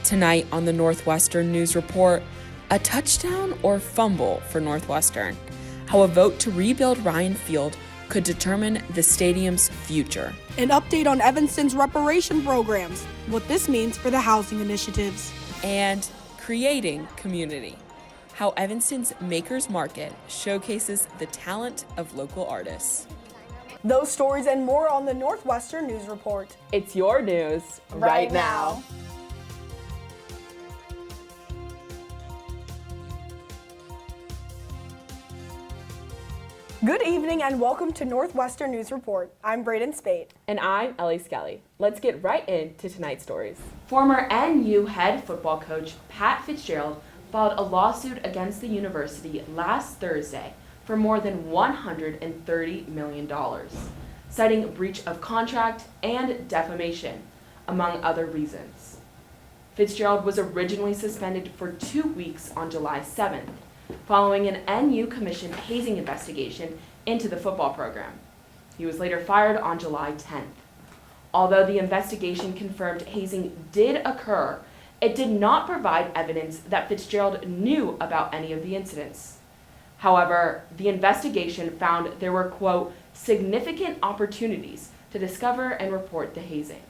Tonight on the Northwestern News Report, a touchdown or fumble for Northwestern, how a vote to rebuild Ryan Field could determine the stadium's future. An update on Evanston's reparation programs, what this means for the housing initiatives. And creating community, how Evanston's Makers Market showcases the talent of local artists. Those stories and more on the Northwestern News Report. It's your news right now. Good evening and welcome to Northwestern News Report. I'm Braden Spate. And I'm Ellie Skelly. Let's get right into tonight's stories. Former NU head football coach Pat Fitzgerald filed a lawsuit against the university last Thursday for more than $130 million, citing breach of contract and defamation, among other reasons. Fitzgerald was originally suspended for 2 weeks on July 7th, following an NU commissioned hazing investigation into the football program. He was later fired on July 10th. Although the investigation confirmed hazing did occur, it did not provide evidence that Fitzgerald knew about any of the incidents. However, the investigation found there were, quote, significant opportunities to discover and report the hazing.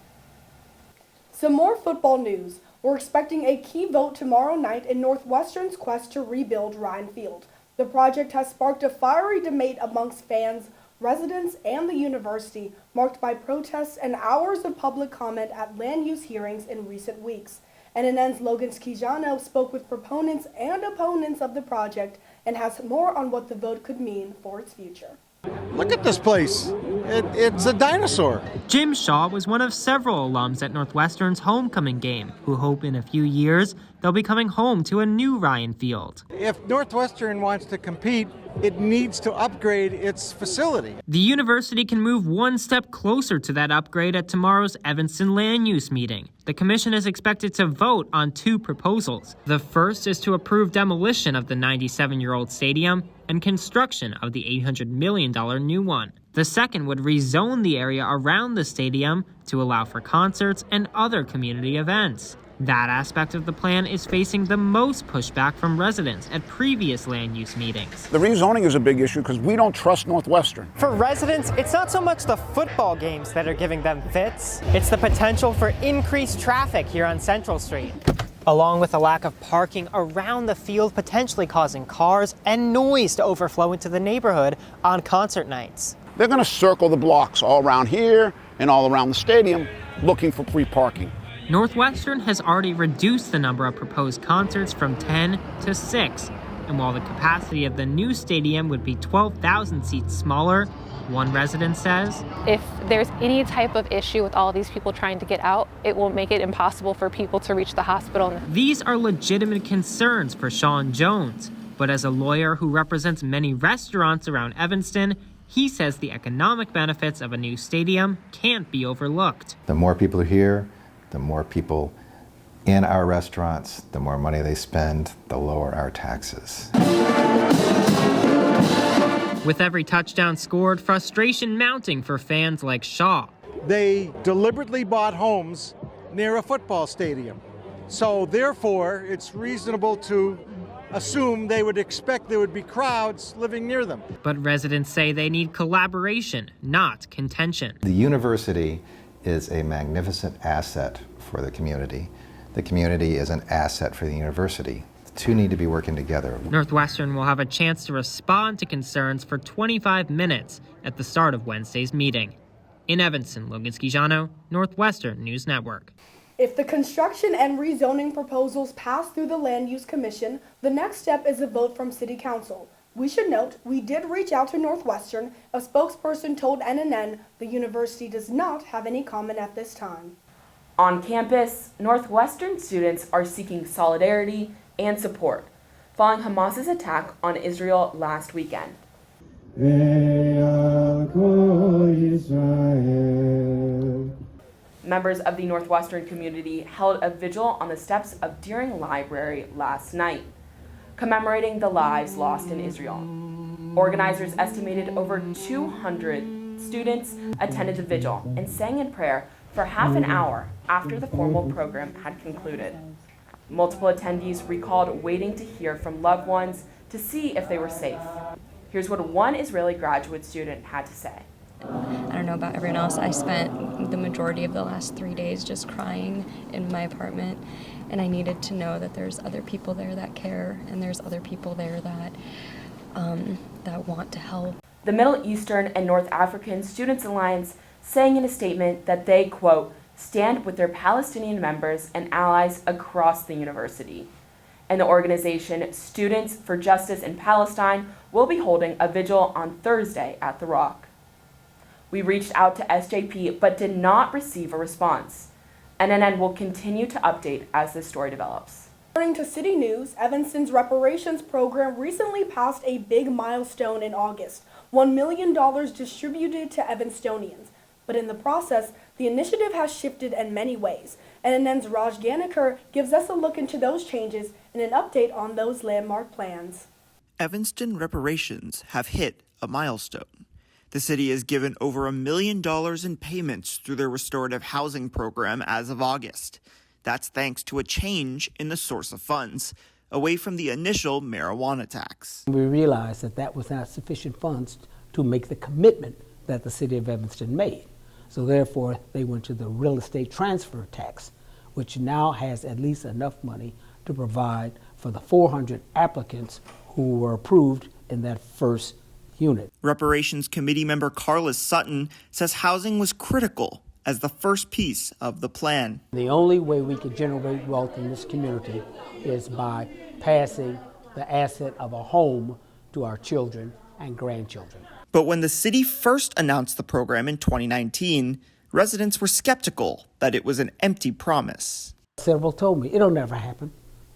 Some more football news. We're expecting a key vote tomorrow night in Northwestern's quest to rebuild Ryan Field. The project has sparked a fiery debate amongst fans, residents, and the university, marked by protests and hours of public comment at land use hearings in recent weeks. NNN's Logan Schijano spoke with proponents and opponents of the project and has more on what the vote could mean for its future. Look at this place. It's a dinosaur. Jim Shaw was one of several alums at Northwestern's homecoming game who hope in a few years they'll be coming home to a new Ryan Field. If Northwestern wants to compete, it needs to upgrade its facility. The university can move one step closer to that upgrade at tomorrow's Evanston land use meeting. The commission is expected to vote on two proposals. The first is to approve demolition of the 97-year-old stadium and construction of the $800 million new one. The second would rezone the area around the stadium to allow for concerts and other community events. That aspect of the plan is facing the most pushback from residents at previous land use meetings. The rezoning is a big issue because we don't trust Northwestern. For residents, it's not so much the football games that are giving them fits, it's the potential for increased traffic here on Central Street, along with a lack of parking around the field, potentially causing cars and noise to overflow into the neighborhood on concert nights. They're going to circle the blocks all around here and all around the stadium looking for free parking. Northwestern has already reduced the number of proposed concerts from 10 to 6, and while the capacity of the new stadium would be 12,000 seats smaller, one resident says, if there's any type of issue with all these people trying to get out, it will make it impossible for people to reach the hospital. These are legitimate concerns for Sean Jones, but as a lawyer who represents many restaurants around Evanston, he says the economic benefits of a new stadium can't be overlooked. The more people are here, the more people in our restaurants, the more money they spend, the lower our taxes. With every touchdown scored, frustration mounting for fans like Shaw. They deliberately bought homes near a football stadium. So therefore, it's reasonable to assume they would expect there would be crowds living near them. But residents say they need collaboration, not contention. The university is a magnificent asset for the community. The community is an asset for the university. The two need to be working together. Northwestern will have a chance to respond to concerns for 25 minutes at the start of Wednesday's meeting. In Evanston, Logan Schijano, Northwestern News Network. If the construction and rezoning proposals pass through the Land Use Commission, the next step is a vote from City Council. We should note, we did reach out to Northwestern. A spokesperson told NNN the university does not have any comment at this time. On campus, Northwestern students are seeking solidarity and support following Hamas's attack on Israel last weekend. Members of the Northwestern community held a vigil on the steps of Deering Library last night, commemorating the lives lost in Israel. Organizers estimated over 200 students attended the vigil and sang in prayer for half an hour after the formal program had concluded. Multiple attendees recalled waiting to hear from loved ones to see if they were safe. Here's what one Israeli graduate student had to say. I don't know about everyone else. I spent the majority of the last 3 days just crying in my apartment, and I needed to know that there's other people there that care, and there's other people there that want to help. The Middle Eastern and North African Students Alliance saying in a statement that they, quote, stand with their Palestinian members and allies across the university. And the organization Students for Justice in Palestine will be holding a vigil on Thursday at The Rock. We reached out to SJP but did not receive a response. NNN will continue to update as this story develops. According to City News, Evanston's reparations program recently passed a big milestone in August, $1 million distributed to Evanstonians. But in the process, the initiative has shifted in many ways. NNN's Raj Ganikar gives us a look into those changes and an update on those landmark plans. Evanston reparations have hit a milestone. The city has given over $1 million in payments through their restorative housing program as of August. That's thanks to a change in the source of funds, away from the initial marijuana tax. We realized that that was not sufficient funds to make the commitment that the city of Evanston made. So therefore, they went to the real estate transfer tax, which now has at least enough money to provide for the 400 applicants who were approved in that first unit. Reparations Committee member Carla Sutton says housing was critical as the first piece of the plan. The only way we can generate wealth in this community is by passing the asset of a home to our children and grandchildren. But when the city first announced the program in 2019, residents were skeptical that it was an empty promise. Several told me, it'll never happen.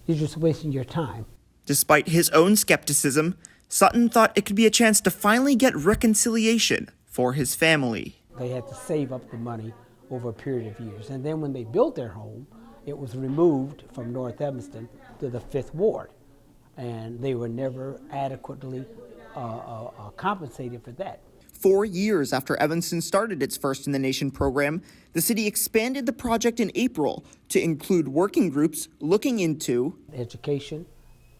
You're just wasting your time. Despite his own skepticism, Sutton thought it could be a chance to finally get reconciliation for his family. They had to save up the money over a period of years. And then when they built their home, it was removed from North Evanston to the 5th Ward. And they were never adequately compensated for that. 4 years after Evanston started its First in the Nation program, the city expanded the project in April to include working groups looking into education,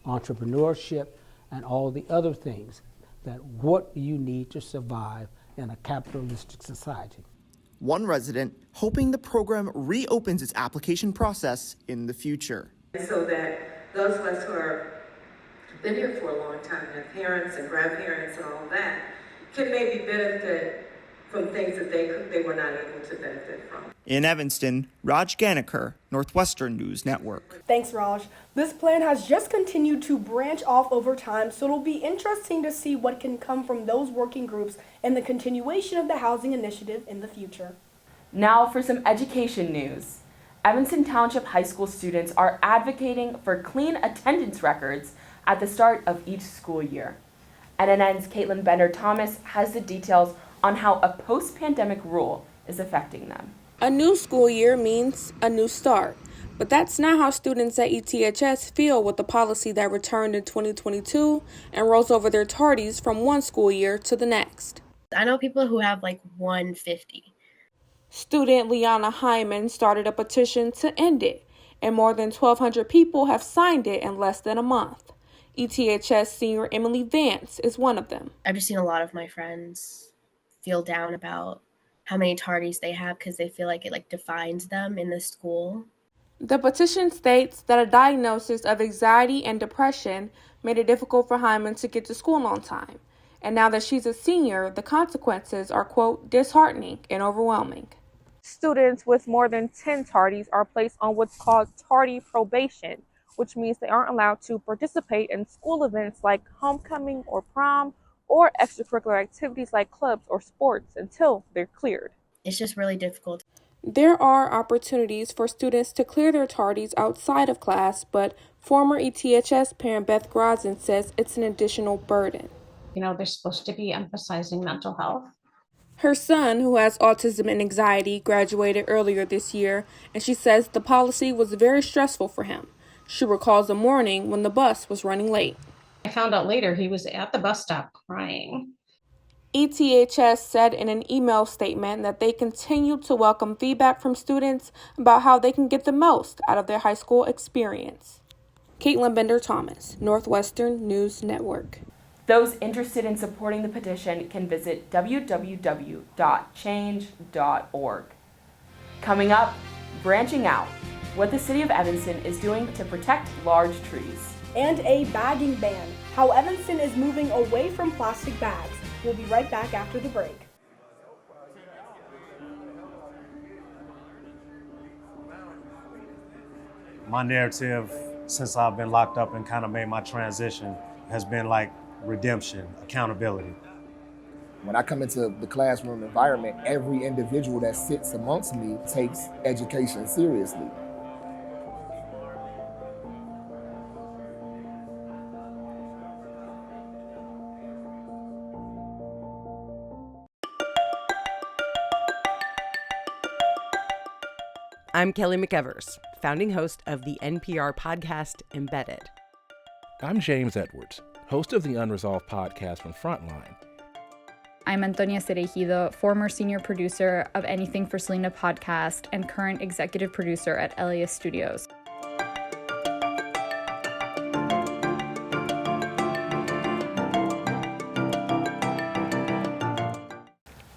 entrepreneurship, and all the other things that what you need to survive in a capitalistic society. One resident hoping the program reopens its application process in the future. So that those of us who have been here for a long time, have parents and grandparents and all of that, can maybe benefit from things that they were not able to benefit from. In Evanston, Raj Ganikar, Northwestern News Network. Thanks, Raj. This plan has just continued to branch off over time, so it'll be interesting to see what can come from those working groups and the continuation of the housing initiative in the future. Now for some education news. Evanston Township High School students are advocating for clean attendance records at the start of each school year. NNN's Caitlin Bender-Thomas has the details on how a post-pandemic rule is affecting them. A new school year means a new start, but that's not how students at ETHS feel with the policy that returned in 2022 and rolls over their tardies from one school year to the next. I know people who have like 150. Student Liana Hyman started a petition to end it, and more than 1,200 people have signed it in less than a month. ETHS senior Emily Vance is one of them. I've just seen a lot of my friends feel down about how many tardies they have because they feel like it defines them in the school. The petition states that a diagnosis of anxiety and depression made it difficult for Hyman to get to school on time. And now that she's a senior, the consequences are, quote, disheartening and overwhelming. Students with more than 10 tardies are placed on what's called tardy probation, which means they aren't allowed to participate in school events like homecoming or prom or extracurricular activities like clubs or sports until they're cleared. It's just really difficult. There are opportunities for students to clear their tardies outside of class, but former ETHS parent Beth Grodzen says it's an additional burden. You know, they're supposed to be emphasizing mental health. Her son, who has autism and anxiety, graduated earlier this year, and she says the policy was very stressful for him. She recalls a morning when the bus was running late. I found out later he was at the bus stop crying. ETHS said in an email statement that they continue to welcome feedback from students about how they can get the most out of their high school experience. Caitlin Bender-Thomas, Northwestern News Network. Those interested in supporting the petition can visit www.change.org. Coming up, branching out, what the city of Evanston is doing to protect large trees. And a bagging ban, how Evanston is moving away from plastic bags. We'll be right back after the break. My narrative, since I've been locked up and kind of made my transition, has been like redemption, accountability. When I come into the classroom environment, every individual that sits amongst me takes education seriously. I'm Kelly McEvers, founding host of the NPR podcast Embedded. I'm James Edwards, host of the Unresolved podcast from Frontline. I'm Antonia Cereijido, former senior producer of Anything for Selena podcast and current executive producer at Elias Studios.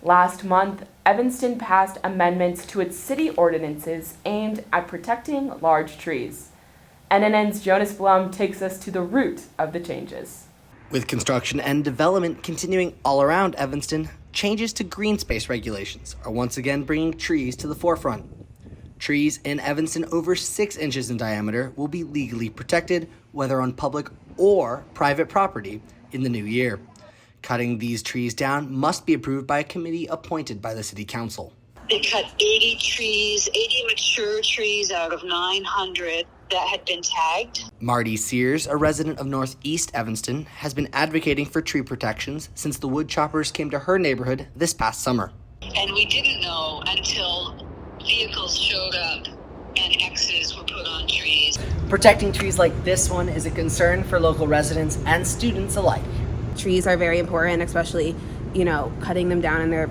Last month, Evanston passed amendments to its city ordinances aimed at protecting large trees. NNN's Jonas Blum takes us to the root of the changes. With construction and development continuing all around Evanston, changes to green space regulations are once again bringing trees to the forefront. Trees in Evanston over 6 inches in diameter will be legally protected, whether on public or private property, in the new year. Cutting these trees down must be approved by a committee appointed by the city council. They cut 80 trees, 80 mature trees out of 900 that had been tagged. Marty Sears, a resident of Northeast Evanston, has been advocating for tree protections since the wood choppers came to her neighborhood this past summer. And we didn't know until vehicles showed up and X's were put on trees. Protecting trees like this one is a concern for local residents and students alike. Trees are very important, especially, cutting them down, and they're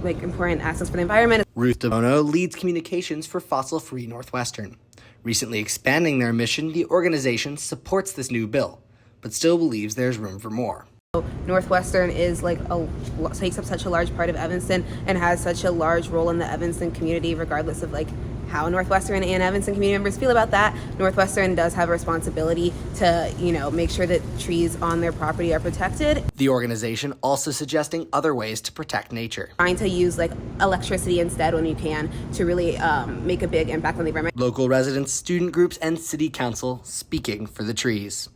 important assets for the environment. Ruth DeBono leads communications for Fossil Free Northwestern. Recently expanding their mission, the organization supports this new bill, but still believes there's room for more. Northwestern is takes up such a large part of Evanston and has such a large role in the Evanston community, regardless of how Northwestern and Evanston community members feel about that. Northwestern does have a responsibility to, make sure that trees on their property are protected. The organization also suggesting other ways to protect nature. Trying to use electricity instead when you can to really make a big impact on the environment. Local residents, student groups, and city council speaking for the trees.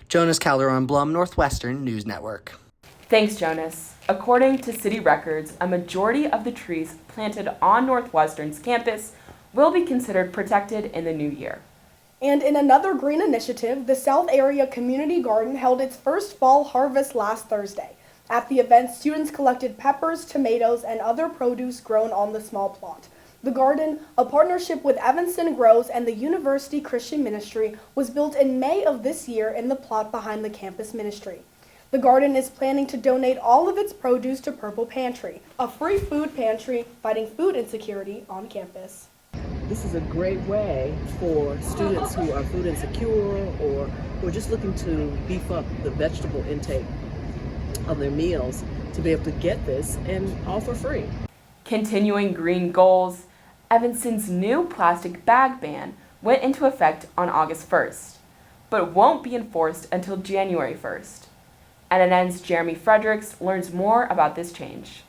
Jonas Calderon-Blum, Northwestern News Network. Thanks, Jonas. According to city records, a majority of the trees planted on Northwestern's campus will be considered protected in the new year. And in another green initiative, the South Area Community Garden held its first fall harvest last Thursday. At the event, students collected peppers, tomatoes, and other produce grown on the small plot. The garden, a partnership with Evanston Grows and the University Christian Ministry, was built in May of this year in the plot behind the campus ministry. The garden is planning to donate all of its produce to Purple Pantry, a free food pantry fighting food insecurity on campus. This is a great way for students who are food insecure or who are just looking to beef up the vegetable intake of their meals to be able to get this and all for free. Continuing green goals, Evanston's new plastic bag ban went into effect on August 1st, but won't be enforced until January 1st. NNN's Jeremy Fredericks learns more about this change.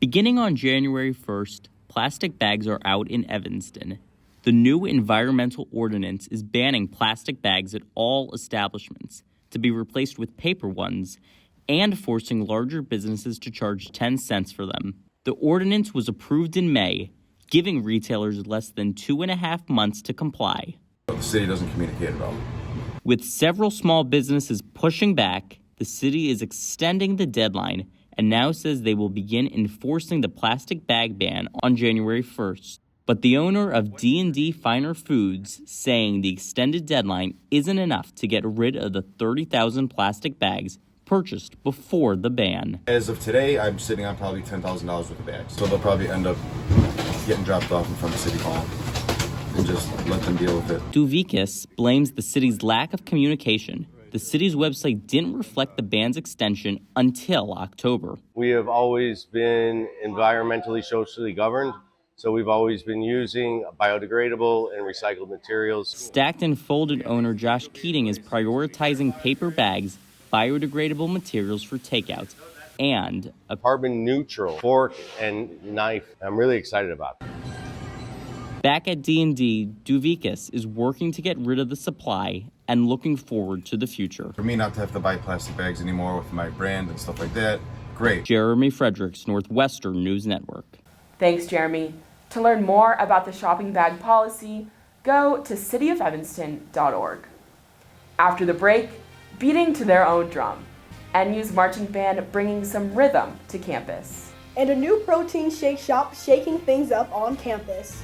Beginning on January 1st, plastic bags are out in Evanston. The new environmental ordinance is banning plastic bags at all establishments to be replaced with paper ones and forcing larger businesses to charge 10 cents for them. The ordinance was approved in May, giving retailers less than 2.5 months to comply. The city doesn't communicate at all. With several small businesses pushing back, the city is extending the deadline and now says they will begin enforcing the plastic bag ban on January 1st. But the owner of D&D Finer Foods saying the extended deadline isn't enough to get rid of the 30,000 plastic bags purchased before the ban. As of today, I'm sitting on probably $10,000 worth of bags. So they'll probably end up getting dropped off in front of City Hall and just let them deal with it. Duvikis blames the city's lack of communication. The city's website didn't reflect the ban's extension until October. We have always been environmentally, socially governed, so we've always been using biodegradable and recycled materials. Stacked and Folded owner Josh Keating is prioritizing paper bags, biodegradable materials for takeout, and a carbon neutral fork and knife. I'm really excited about it. Back at D&D, Duvikis is working to get rid of the supply and looking forward to the future. For me not to have to buy plastic bags anymore with my brand and stuff like that, great. Jeremy Fredericks, Northwestern News Network. Thanks, Jeremy. To learn more about the shopping bag policy, go to cityofevanston.org. After the break, beating to their own drum. NU's marching band bringing some rhythm to campus. And a new protein shake shop shaking things up on campus.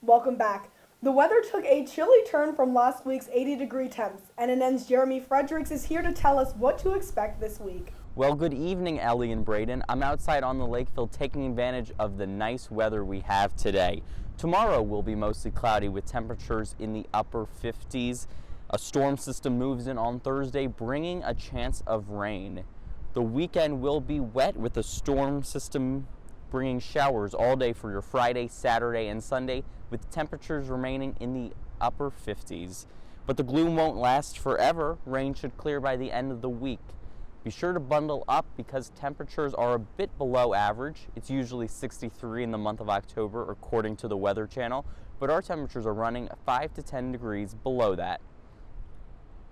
Welcome back. The weather took a chilly turn from last week's 80-degree temps. NNN's Jeremy Fredericks is here to tell us what to expect this week. Well, good evening, Ellie and Braden. I'm outside on the Lakefield taking advantage of the nice weather we have today. Tomorrow will be mostly cloudy with temperatures in the upper 50s. A storm system moves in on Thursday, bringing a chance of rain. The weekend will be wet with a storm system bringing showers all day for your Friday, Saturday, and Sunday, with temperatures remaining in the upper 50s. But the gloom won't last forever. Rain should clear by the end of the week. Be sure to bundle up because temperatures are a bit below average. It's usually 63 in the month of October, according to the Weather Channel, but our temperatures are running 5 to 10 degrees below that.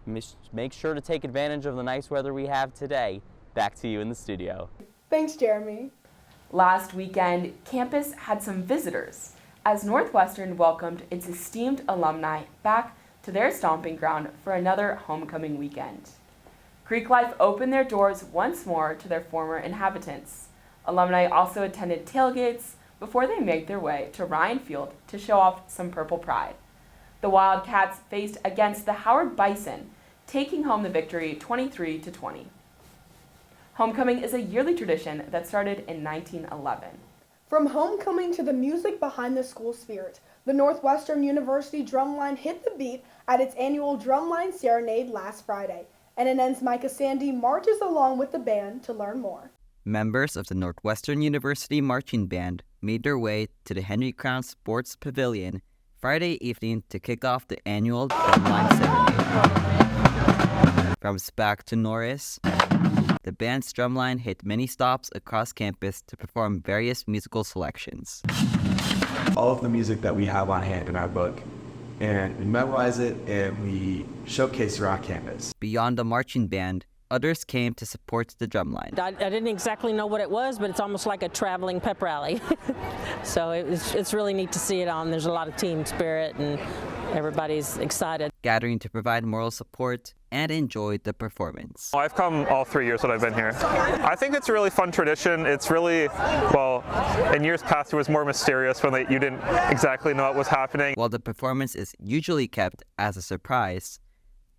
Make sure to take advantage of the nice weather we have today. Back to you in the studio. Thanks, Jeremy. Last weekend, campus had some visitors as Northwestern welcomed its esteemed alumni back to their stomping ground for another homecoming weekend. Greek Life opened their doors once more to their former inhabitants. Alumni also attended tailgates before they made their way to Ryan Field to show off some purple pride. The Wildcats faced against the Howard Bison, taking home the victory 23-20. Homecoming is a yearly tradition that started in 1911. From homecoming to the music behind the school spirit, the Northwestern University Drumline hit the beat at its annual Drumline Serenade last Friday. NNN's Micah Sandy marches along with the band to learn more. Members of the Northwestern University Marching Band made their way to the Henry Crown Sports Pavilion Friday evening to kick off the annual Drumline Serenade. From Spack to Norris, the band's drumline hit many stops across campus to perform various musical selections. All of the music that we have on hand in our book, and we memorize it and we showcase it around campus. Beyond the marching band, others came to support the drumline. I didn't exactly know what it was, but it's almost like a traveling pep rally. So it's really neat to see it on. There's a lot of team spirit and everybody's excited. gathering to provide moral support and enjoy the performance. I've come all 3 years that I've been here. I think it's a really fun tradition. It's really, well, in years past it was more mysterious when you didn't exactly know what was happening. While the performance is usually kept as a surprise,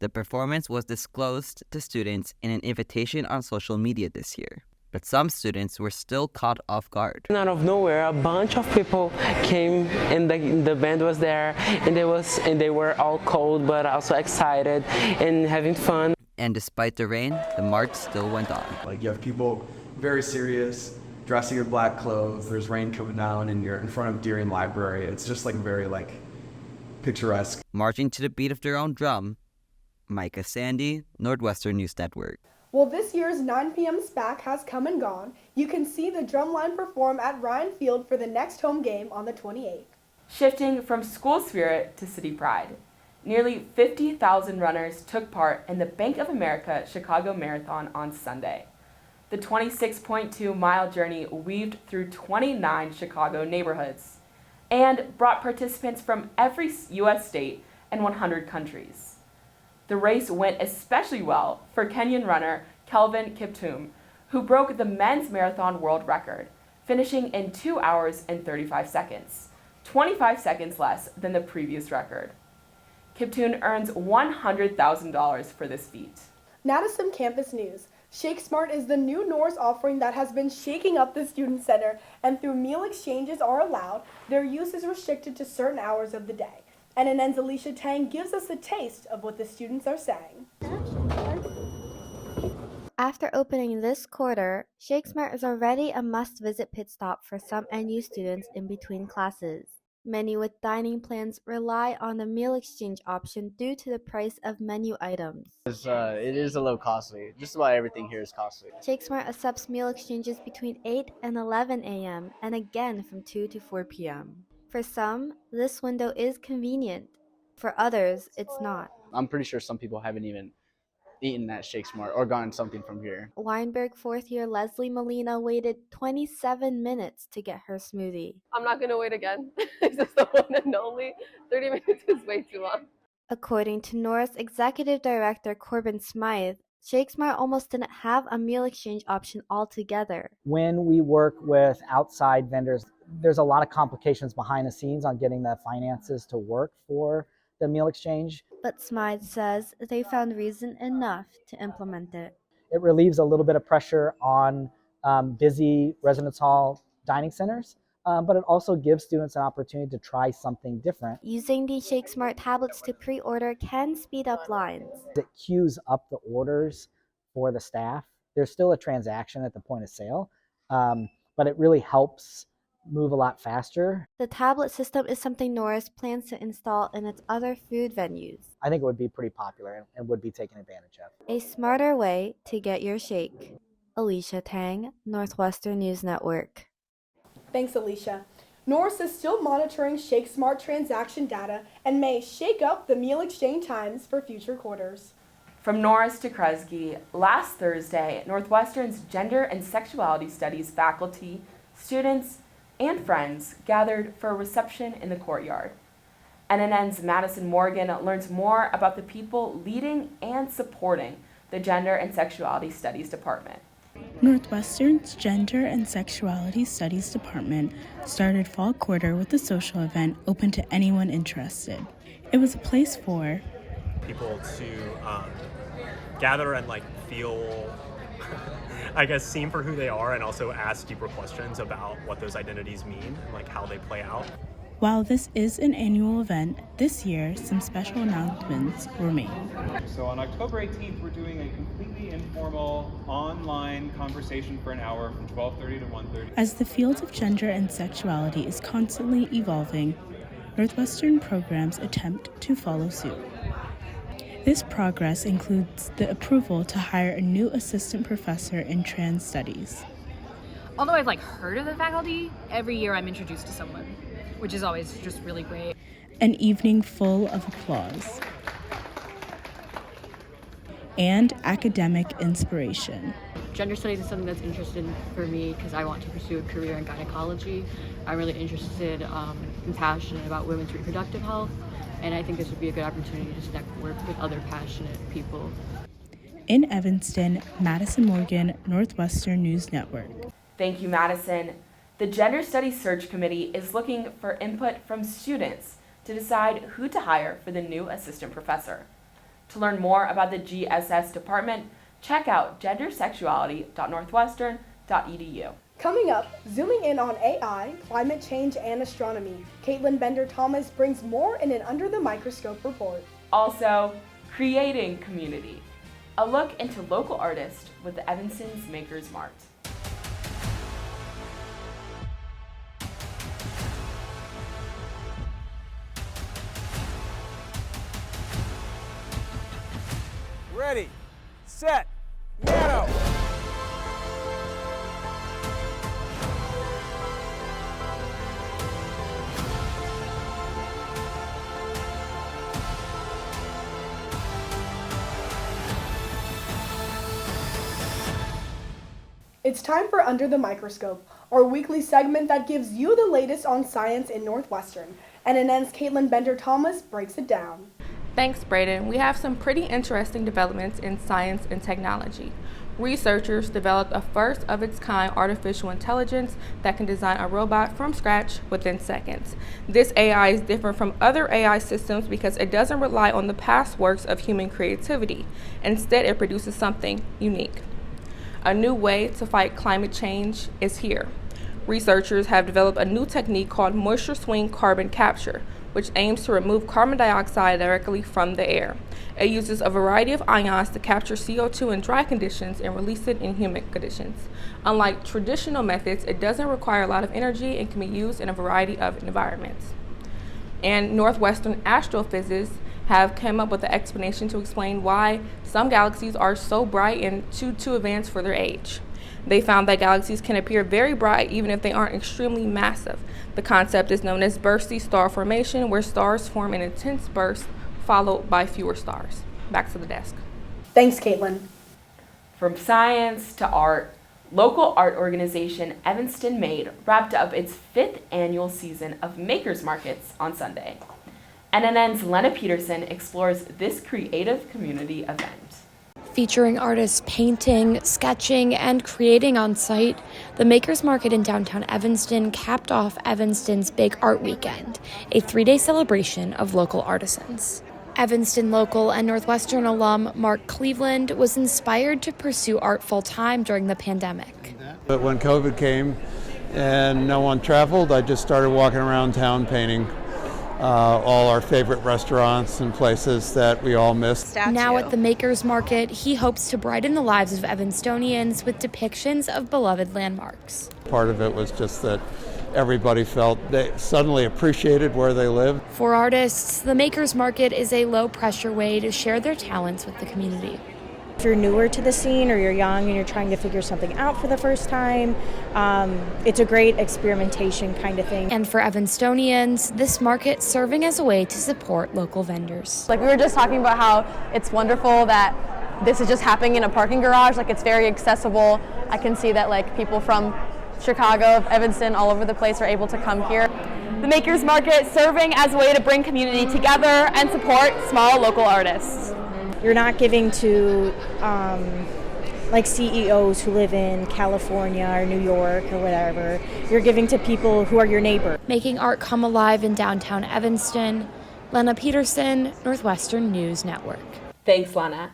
the performance was disclosed to students in an invitation on social media this year. But some students were still caught off guard. Out of nowhere, a bunch of people came, and the band was there, and they were all cold but also excited and having fun. And despite the rain, the march still went on. Like, you have people very serious, dressing in black clothes. There's rain coming down, and you're in front of Deering Library. It's just like very picturesque. Marching to the beat of their own drum, Micah Sandy, Northwestern News Network. Well, this year's 9 p.m. SPAC has come and gone. You can see the drumline perform at Ryan Field for the next home game on the 28th. Shifting from school spirit to city pride, nearly 50,000 runners took part in the Bank of America Chicago Marathon on Sunday. The 26.2-mile journey weaved through 29 Chicago neighborhoods and brought participants from every U.S. state and 100 countries. The race went especially well for Kenyan runner Kelvin Kiptum, who broke the men's marathon world record, finishing in 2 hours and 35 seconds, 25 seconds less than the previous record. Kiptum earns $100,000 for this feat. Now to some campus news. Shake Smart is the new Norris offering that has been shaking up the student center, and through meal exchanges are allowed, their use is restricted to certain hours of the day. NNN's Alicia Tang gives us a taste of what the students are saying. After opening this quarter, Shake Smart is already a must-visit pit stop for some NU students in between classes. Many with dining plans rely on the meal exchange option due to the price of menu items. It is a little costly. Just about everything here is costly. Shake Smart accepts meal exchanges between 8 and 11 a.m. and again from 2 to 4 p.m. For some, this window is convenient. For others, it's not. I'm pretty sure some people haven't even eaten at Shake Smart or gotten something from here. Weinberg fourth-year Leslie Molina waited 27 minutes to get her smoothie. I'm not going to wait again. This is the one and only. 30 minutes is way too long. According to Norris Executive Director Corbin Smythe, Shake Smart almost didn't have a meal exchange option altogether. When we work with outside vendors, there's a lot of complications behind the scenes on getting the finances to work for the meal exchange. But Smythe says they found reason enough to implement it. It relieves a little bit of pressure on busy residence hall dining centers, but it also gives students an opportunity to try something different. Using the Shake Smart tablets to pre-order can speed up lines. It queues up the orders for the staff. There's still a transaction at the point of sale, but it really helps move a lot faster. The tablet system is something Norris plans to install in its other food venues. I think it would be pretty popular and would be taken advantage of. A smarter way to get your shake. Alicia Tang, Northwestern News Network. Thanks, Alicia. Norris is still monitoring Shake Smart transaction data and may shake up the meal exchange times for future quarters. From Norris to Kresge, last Thursday, Northwestern's Gender and Sexuality Studies faculty, students, and friends gathered for a reception in the courtyard. NNN's Madison Morgan learns more about the people leading and supporting the Gender and Sexuality Studies Department. Northwestern's Gender and Sexuality Studies Department started fall quarter with a social event open to anyone interested. It was a place for people to gather and feel I guess seen for who they are, and also ask deeper questions about what those identities mean and how they play out. While this is an annual event, this year some special announcements were made. So on October 18th, we're doing a completely informal online conversation for an hour from 12:30 to 1:30. As the field of gender and sexuality is constantly evolving, Northwestern programs attempt to follow suit. This progress includes the approval to hire a new assistant professor in trans studies. Although I've heard of the faculty, every year I'm introduced to someone, which is always just really great. An evening full of applause and academic inspiration. Gender studies is something that's interesting for me because I want to pursue a career in gynecology. I'm really interested and passionate about women's reproductive health, and I think this would be a good opportunity to network with other passionate people. In Evanston, Madison Morgan, Northwestern News Network. Thank you, Madison. The Gender Studies Search Committee is looking for input from students to decide who to hire for the new assistant professor. To learn more about the GSS department, check out gendersexuality.northwestern.edu. Coming up, zooming in on AI, climate change, and astronomy, Caitlin Bender-Thomas brings more in an Under the Microscope report. Also, creating community. A look into local artists with the Evanston's Makers Mart. Ready, set, piano. It's time for Under the Microscope, our weekly segment that gives you the latest on science in Northwestern. NNN's Caitlin Bender-Thomas breaks it down. Thanks, Braden. We have some pretty interesting developments in science and technology. Researchers developed a first-of-its-kind artificial intelligence that can design a robot from scratch within seconds. This AI is different from other AI systems because it doesn't rely on the past works of human creativity. Instead, it produces something unique. A new way to fight climate change is here. Researchers have developed a new technique called moisture swing carbon capture, which aims to remove carbon dioxide directly from the air. It uses a variety of ions to capture CO2 in dry conditions and release it in humid conditions. Unlike traditional methods, it doesn't require a lot of energy and can be used in a variety of environments. And Northwestern astrophysicists have come up with an explanation to explain why some galaxies are so bright and too advanced for their age. They found that galaxies can appear very bright even if they aren't extremely massive. The concept is known as bursty star formation, where stars form an intense burst followed by fewer stars. Back to the desk. Thanks, Caitlin. From science to art, local art organization Evanston Made wrapped up its 5th annual season of Makers Markets on Sunday. NNN's Lena Peterson explores this creative community event. Featuring artists painting, sketching, and creating on site, the Makers Market in downtown Evanston capped off Evanston's Big Art Weekend, a 3-day celebration of local artisans. Evanston local and Northwestern alum Mark Cleveland was inspired to pursue art full-time during the pandemic. But when COVID came and no one traveled, I just started walking around town painting all our favorite restaurants and places that we all miss. Now at the Makers Market, he hopes to brighten the lives of Evanstonians with depictions of beloved landmarks. Part of it was just that everybody felt they suddenly appreciated where they live. For artists, the Makers Market is a low-pressure way to share their talents with the community. If you're newer to the scene or you're young and you're trying to figure something out for the first time, it's a great experimentation kind of thing. And for Evanstonians, this market serving as a way to support local vendors. Like we were just talking about how it's wonderful that this is just happening in a parking garage. Like it's very accessible. I can see that like people from Chicago, Evanston, all over the place are able to come here. The Makers Market serving as a way to bring community together and support small local artists. You're not giving to like CEOs who live in California or New York or whatever. You're giving to people who are your neighbor. Making art come alive in downtown Evanston, Lena Peterson, Northwestern News Network. Thanks, Lena.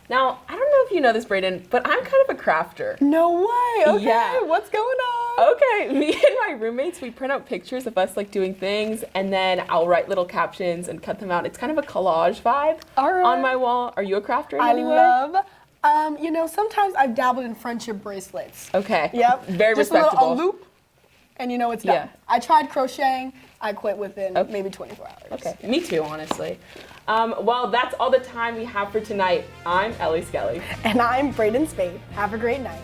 Now, I don't know if you know this, Braden, but I'm kind of a crafter. No way. Okay. Yeah. What's going on? Okay, me and my roommates, we print out pictures of us like doing things, and then I'll write little captions and cut them out. It's kind of a collage vibe on my wall. Are you a crafter in any way? I love, sometimes I've dabbled in friendship bracelets. Okay. Yep. Very just respectable. A loop, and it's done. Yeah. I tried crocheting. I quit within maybe 24 hours. Okay, me too, honestly. Well, that's all the time we have for tonight. I'm Ellie Skelly. And I'm Braden Spade. Have a great night.